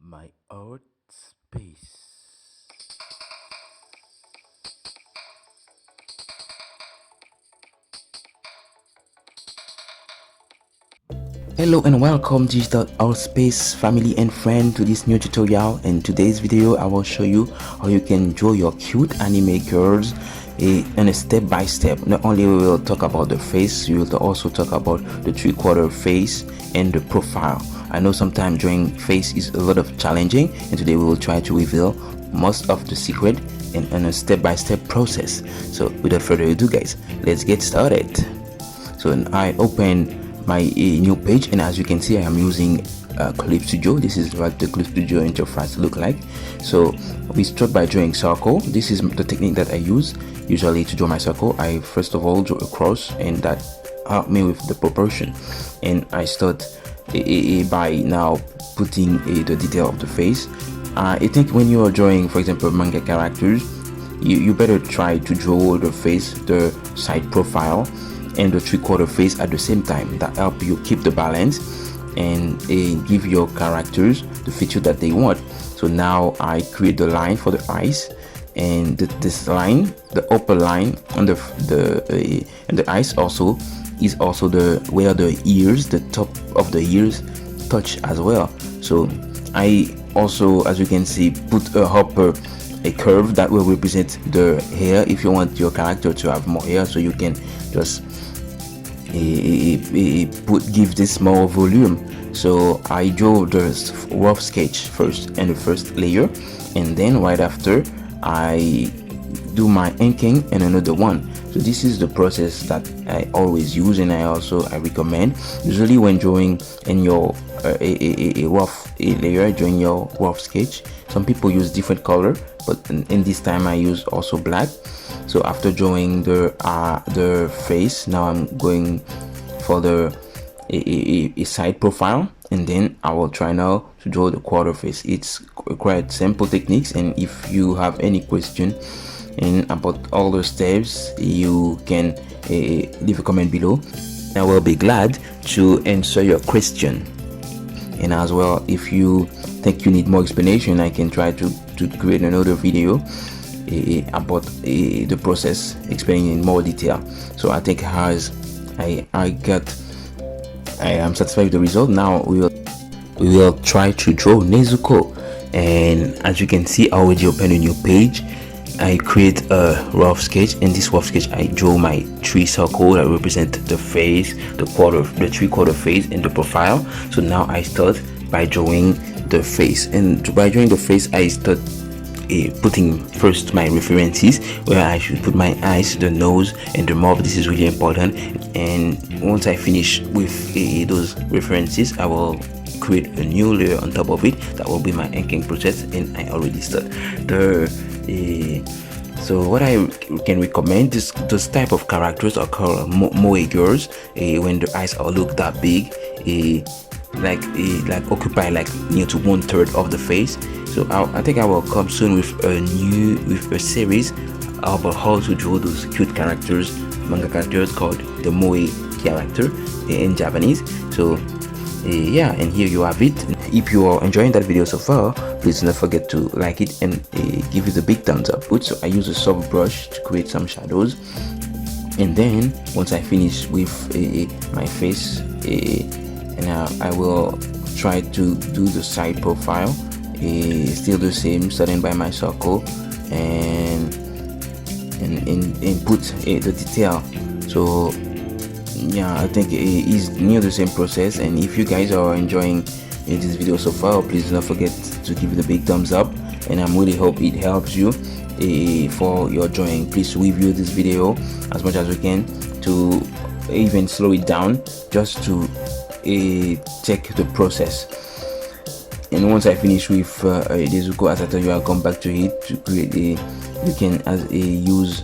My art space. Hello and welcome digital art space family and friend to this new tutorial. In today's video I will show you how you can draw your cute anime girls in a step-by-step. Not only we will talk about the face, we will also talk about the three-quarter face and the profile. I know sometimes drawing face is a lot of challenging, and today we will try to reveal most of the secret in a step-by-step process. So without further ado guys, let's get started. So I open my new page, and as you can see I am using Clip Studio. This is what the Clip Studio interface look like. So we start by drawing circle. This is the technique that I use usually to draw my circle. I first of all draw a cross, and that helped me with the proportion, and I start by now putting the detail of the face. I think when you are drawing, for example, manga characters, you better try to draw the face, the side profile, and the three-quarter face at the same time. That help you keep the balance and give your characters the feature that they want. So now I create the line for the eyes, and this line, the upper line on the eyes also is also the where the ears, the top of the ears touch as well. So I also, as you can see, put a curve that will represent the hair if you want your character to have more hair, so you can just give this more volume. So I draw the rough sketch first and the first layer, and then right after I do my inking and another one. So this is the process that I always use, and I recommend. Usually when drawing in your a rough layer, drawing your rough sketch, some people use different color, but in this time I use also black. So after drawing the face, now I'm going for the a side profile, and then I will try now to draw the quarter face. It's quite simple techniques, and if you have any question about all the steps, you can leave a comment below. I will be glad to answer your question. And as well, if you think you need more explanation, I can try to create another video about the process, explaining in more detail. So I think as I am satisfied with the result. Now we will try to draw Nezuko, and as you can see I already opened a new page. I create a rough sketch. In this rough sketch I draw my three circles that represent the face, the three-quarter face, and the profile. So now I start by drawing the face, and by drawing the face I start putting first my references, where I should put my eyes, the nose, and the mouth. This is really important. And once I finish with those references, I will create a new layer on top of it. That will be my inking process, and I already start so what I can recommend, this type of characters are called moe girls, when the eyes are look that big, like occupy like near to 1/3 of the face. So I think I will come soon with a series about how to draw those cute characters, manga characters called the moe character in Japanese. So yeah, and here you have it. If you are enjoying that video so far, please don't forget to like it and give it a big thumbs up. So I use a soft brush to create some shadows, and then once I finish with my face, and I will try to do the side profile, still the same, starting by my circle and put the detail. So yeah, I think it's near the same process. And if you guys are enjoying this video so far, please do not forget to give it a big thumbs up, and I really hope it helps you for your drawing. Please review this video as much as we can, to even slow it down just to check the process. And once I finish with Nezuko, as I told you, I'll come back to it to create you can use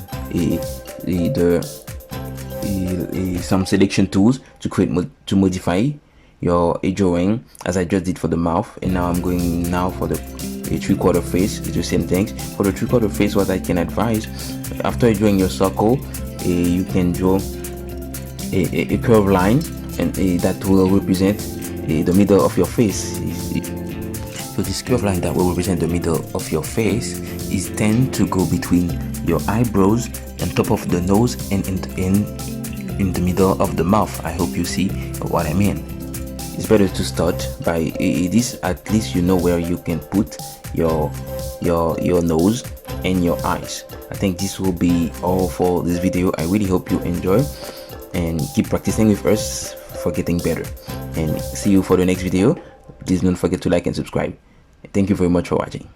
some selection tools to to modify your drawing, as I just did for the mouth. And now I'm going now for the three-quarter face. It's the same things for the three-quarter face. What I can advise, after drawing your circle, you can draw a curved line, and that will represent the middle of your face. So this curved line that will represent the middle of your face is tend to go between your eyebrows and top of the nose and in the middle of the mouth. I hope you see what I mean. It's better to start by this, at least you know where you can put your nose and your eyes. I think this will be all for this video. I really hope you enjoy and keep practicing with us for getting better, and see you for the next video. Please don't forget to like and subscribe. Thank you very much for watching.